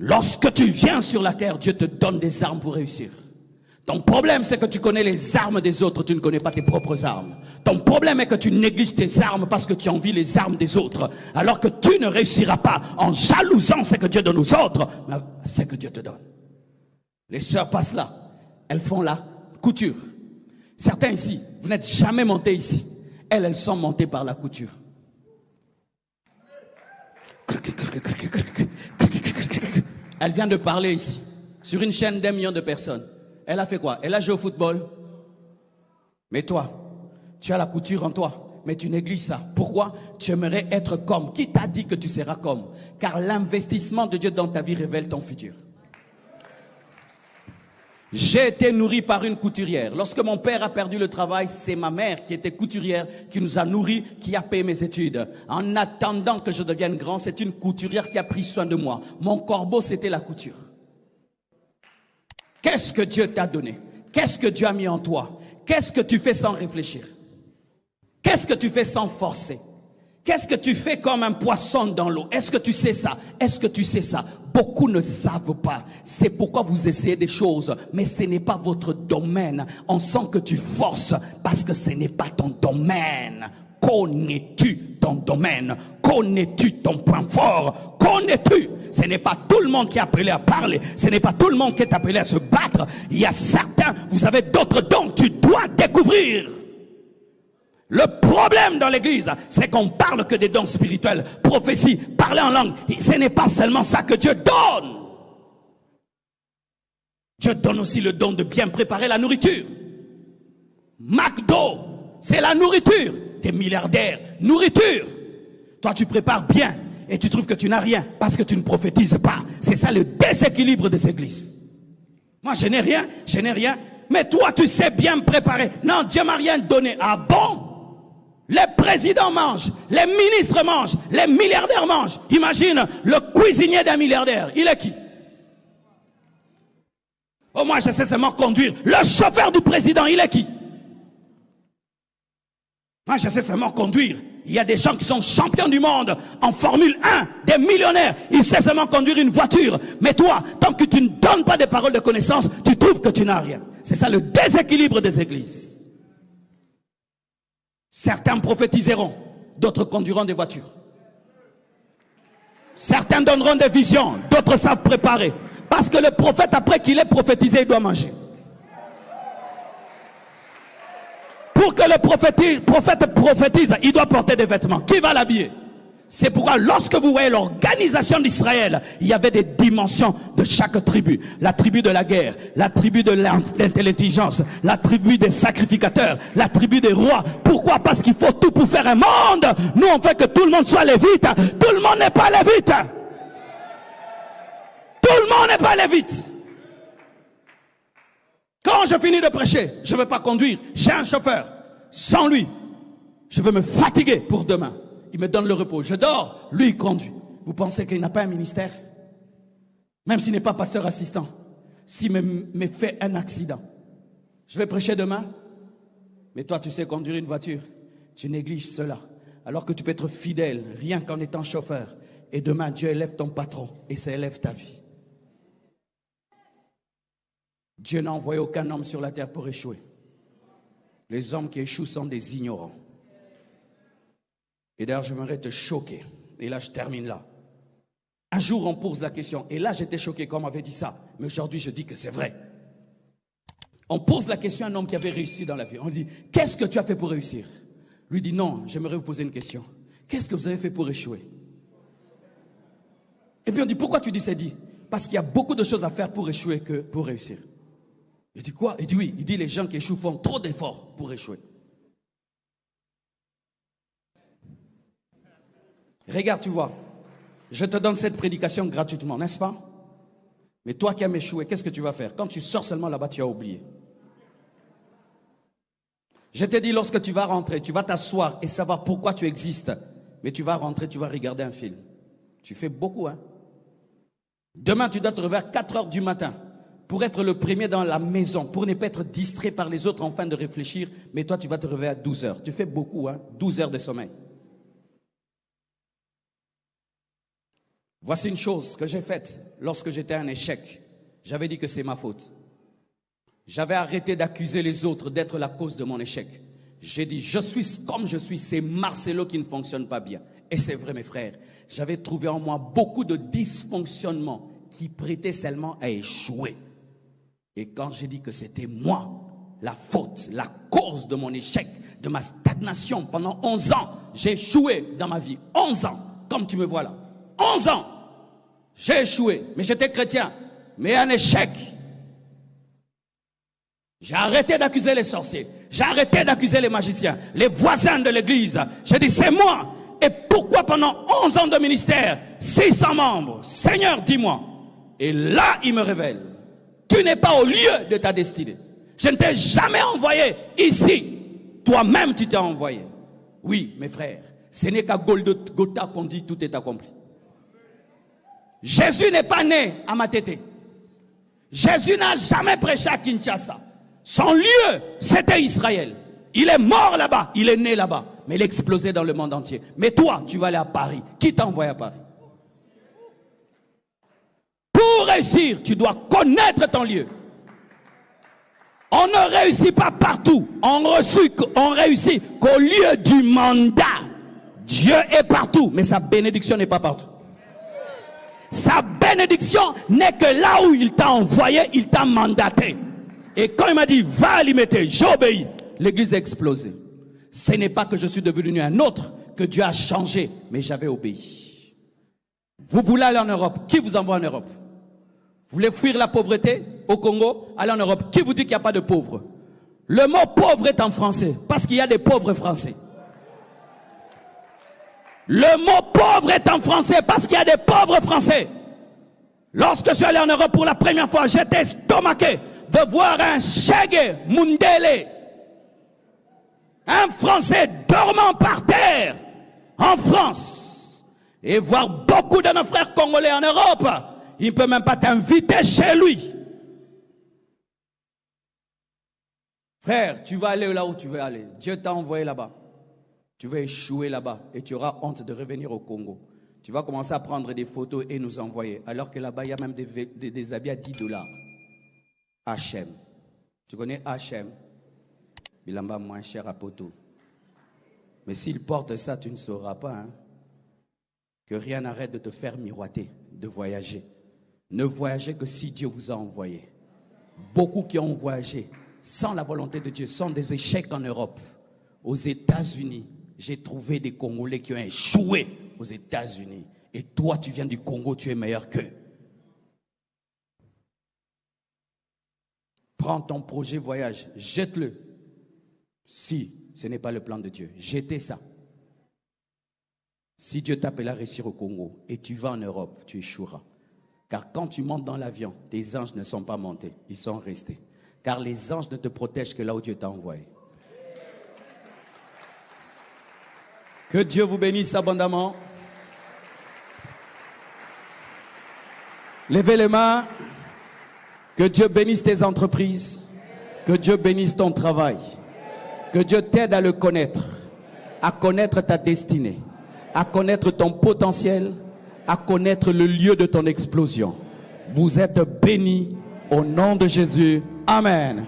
Lorsque tu viens sur la terre, Dieu te donne des armes pour réussir. Ton problème, c'est que tu connais les armes des autres, tu ne connais pas tes propres armes. Ton problème est que tu négliges tes armes parce que tu envies les armes des autres. Alors que tu ne réussiras pas en jalousant ce que Dieu donne aux autres, mais ce que Dieu te donne. Les sœurs passent là, elles font la couture. Certains ici, vous n'êtes jamais montés ici. Elles sont montées par la couture. Elle vient de parler ici, sur une chaîne d'1 million de personnes. Elle a fait quoi? Elle a joué au football. Mais toi, tu as la couture en toi, mais tu négliges ça. Pourquoi? Tu aimerais être comme. Qui t'a dit que tu seras comme? Car l'investissement de Dieu dans ta vie révèle ton futur. J'ai été nourri par une couturière. Lorsque mon père a perdu le travail, c'est ma mère qui était couturière, qui nous a nourris, qui a payé mes études. En attendant que je devienne grand, c'est une couturière qui a pris soin de moi. Mon corbeau, c'était la couture. Qu'est-ce que Dieu t'a donné? Qu'est-ce que Dieu a mis en toi? Qu'est-ce que tu fais sans réfléchir? Qu'est-ce que tu fais sans forcer? Qu'est-ce que tu fais comme un poisson dans l'eau? Est-ce que tu sais ça? Est-ce que tu sais ça? Beaucoup ne savent pas. C'est pourquoi vous essayez des choses, mais ce n'est pas votre domaine. On sent que tu forces parce que ce n'est pas ton domaine. Connais-tu ton domaine? Connais-tu ton point fort? Connais-tu? Ce n'est pas tout le monde qui est appelé à parler. Ce n'est pas tout le monde qui est appelé à se battre. Il y a certains, vous avez d'autres dons que tu dois découvrir. Le problème dans l'église, c'est qu'on parle que des dons spirituels, prophétie, parler en langue. Ce n'est pas seulement ça que Dieu donne. Dieu donne aussi le don de bien préparer la nourriture. McDo, c'est la nourriture des milliardaires. Nourriture. Toi, tu prépares bien et tu trouves que tu n'as rien parce que tu ne prophétises pas. C'est ça le déséquilibre des églises. Moi, je n'ai rien. Mais toi, tu sais bien préparer. Non, Dieu m'a rien donné. Ah bon? Les présidents mangent, les ministres mangent, les milliardaires mangent. Imagine le cuisinier d'un milliardaire. Il est qui? Oh, moi, je sais seulement conduire. Le chauffeur du président, il est qui? Moi, je sais seulement conduire. Il y a des gens qui sont champions du monde en Formule 1, des millionnaires. Ils savent seulement conduire une voiture. Mais toi, tant que tu ne donnes pas des paroles de connaissance, tu trouves que tu n'as rien. C'est ça le déséquilibre des églises. Certains prophétiseront, d'autres conduiront des voitures. Certains donneront des visions, d'autres savent préparer. Parce que le prophète, après qu'il ait prophétisé, il doit manger. Pour que le prophète prophétise, il doit porter des vêtements. Qui va l'habiller? C'est pourquoi lorsque vous voyez l'organisation d'Israël, il y avait des dimensions de chaque tribu. La tribu de la guerre, la tribu de l'intelligence, la tribu des sacrificateurs, la tribu des rois. Pourquoi? Parce qu'il faut tout pour faire un monde. Nous, on fait que tout le monde soit lévite. Tout le monde n'est pas lévite. Tout le monde n'est pas lévite. Quand je finis de prêcher, je ne veux pas conduire. J'ai un chauffeur. Sans lui, je vais me fatiguer pour demain. Il me donne le repos. Je dors, lui il conduit. Vous pensez qu'il n'a pas un ministère? Même s'il n'est pas pasteur assistant. S'il me fait un accident, je vais prêcher demain. Mais toi, tu sais conduire une voiture. Tu négliges cela. Alors que tu peux être fidèle, rien qu'en étant chauffeur. Et demain, Dieu élève ton patron et ça élève ta vie. Dieu n'a envoyé aucun homme sur la terre pour échouer. Les hommes qui échouent sont des ignorants. Et d'ailleurs, je voudrais te choquer. Et là, je termine là. Un jour, on pose la question. Et là, j'étais choqué quand on m'avait dit ça. Mais aujourd'hui, je dis que c'est vrai. On pose la question à un homme qui avait réussi dans la vie. On dit, qu'est-ce que tu as fait pour réussir? Lui dit, non, j'aimerais vous poser une question. Qu'est-ce que vous avez fait pour échouer? Et puis on dit, pourquoi tu dis ça? Dit, parce qu'il y a beaucoup de choses à faire pour échouer que pour réussir. Il dit quoi? Il dit oui. Il dit, les gens qui échouent font trop d'efforts pour échouer. Regarde, tu vois, je te donne cette prédication gratuitement, n'est-ce pas? Mais toi qui as échoué, qu'est-ce que tu vas faire? Quand tu sors seulement là-bas, tu as oublié. Je te dis, lorsque tu vas rentrer, tu vas t'asseoir et savoir pourquoi tu existes. Mais tu vas rentrer, tu vas regarder un film. Tu fais beaucoup, hein? Demain, tu dois te réveiller à 4 heures du matin pour être le premier dans la maison, pour ne pas être distrait par les autres en fin de réfléchir. Mais toi, tu vas te réveiller à 12 heures. Tu fais beaucoup, hein? 12 heures de sommeil. Voici une chose que j'ai faite lorsque j'étais un échec. J'avais dit que c'est ma faute. J'avais arrêté d'accuser les autres d'être la cause de mon échec. J'ai dit, je suis comme je suis, c'est Marcelo qui ne fonctionne pas bien. Et c'est vrai, mes frères. J'avais trouvé en moi beaucoup de dysfonctionnements qui prêtaient seulement à échouer. Et quand j'ai dit que c'était moi, la faute, la cause de mon échec, de ma stagnation pendant 11 ans, j'ai échoué dans ma vie. 11 ans, comme tu me vois là. 11 ans, j'ai échoué. Mais j'étais chrétien, mais un échec. J'ai arrêté d'accuser les sorciers. J'ai arrêté d'accuser les magiciens, les voisins de l'église. J'ai dit, c'est moi. Et pourquoi pendant 11 ans de ministère, 600 membres, Seigneur, dis-moi. Et là, il me révèle, tu n'es pas au lieu de ta destinée. Je ne t'ai jamais envoyé ici. Toi-même, tu t'es envoyé. Oui, mes frères, ce n'est qu'à Golgotha qu'on dit tout est accompli. Jésus n'est pas né à Matete. Jésus n'a jamais prêché à Kinshasa. Son lieu, c'était Israël. Il est mort là-bas, il est né là-bas, mais il est explosé dans le monde entier. Mais toi, tu vas aller à Paris. Qui t'a envoyé à Paris? Pour réussir, tu dois connaître ton lieu. On ne réussit pas partout. On réussit qu'au lieu du mandat. Dieu est partout, mais sa bénédiction n'est pas partout. Sa bénédiction n'est que là où il t'a envoyé, il t'a mandaté. Et quand il m'a dit, va à Limete, j'ai obéi. L'église a explosé. Ce n'est pas que je suis devenu un autre, que Dieu a changé, mais j'avais obéi. Vous voulez aller en Europe? Qui vous envoie en Europe? Vous voulez fuir la pauvreté au Congo? Allez en Europe. Qui vous dit qu'il n'y a pas de pauvres? Le mot pauvre est en français, parce qu'il y a des pauvres français. Le mot pauvre est en français, parce qu'il y a des pauvres français. Lorsque je suis allé en Europe pour la première fois, j'étais estomaqué de voir un Chegue Mundele, un Français dormant par terre en France, et voir beaucoup de nos frères congolais en Europe. Il ne peut même pas t'inviter chez lui. Frère, tu vas aller là où tu veux aller. Dieu t'a envoyé là-bas. Tu vas échouer là-bas et tu auras honte de revenir au Congo. Tu vas commencer à prendre des photos et nous envoyer. Alors que là-bas, il y a même des habits à $10. H&M. Tu connais H&M? Bilamba moins cher à Poto. Mais s'il porte ça, tu ne sauras pas hein, que rien n'arrête de te faire miroiter, de voyager. Ne voyagez que si Dieu vous a envoyé. Beaucoup qui ont voyagé sans la volonté de Dieu sont des échecs en Europe. Aux États-Unis, j'ai trouvé des Congolais qui ont échoué aux États-Unis. Et toi, tu viens du Congo, tu es meilleur qu'eux. Prends ton projet voyage, jette-le. Si ce n'est pas le plan de Dieu, jetez ça. Si Dieu t'appelle à réussir au Congo et tu vas en Europe, tu échoueras. Car quand tu montes dans l'avion, tes anges ne sont pas montés, ils sont restés. Car les anges ne te protègent que là où Dieu t'a envoyé. Que Dieu vous bénisse abondamment. Levez les mains. Que Dieu bénisse tes entreprises. Que Dieu bénisse ton travail. Que Dieu t'aide à le connaître. À connaître ta destinée. À connaître ton potentiel. À connaître le lieu de ton explosion. Vous êtes bénis au nom de Jésus. Amen.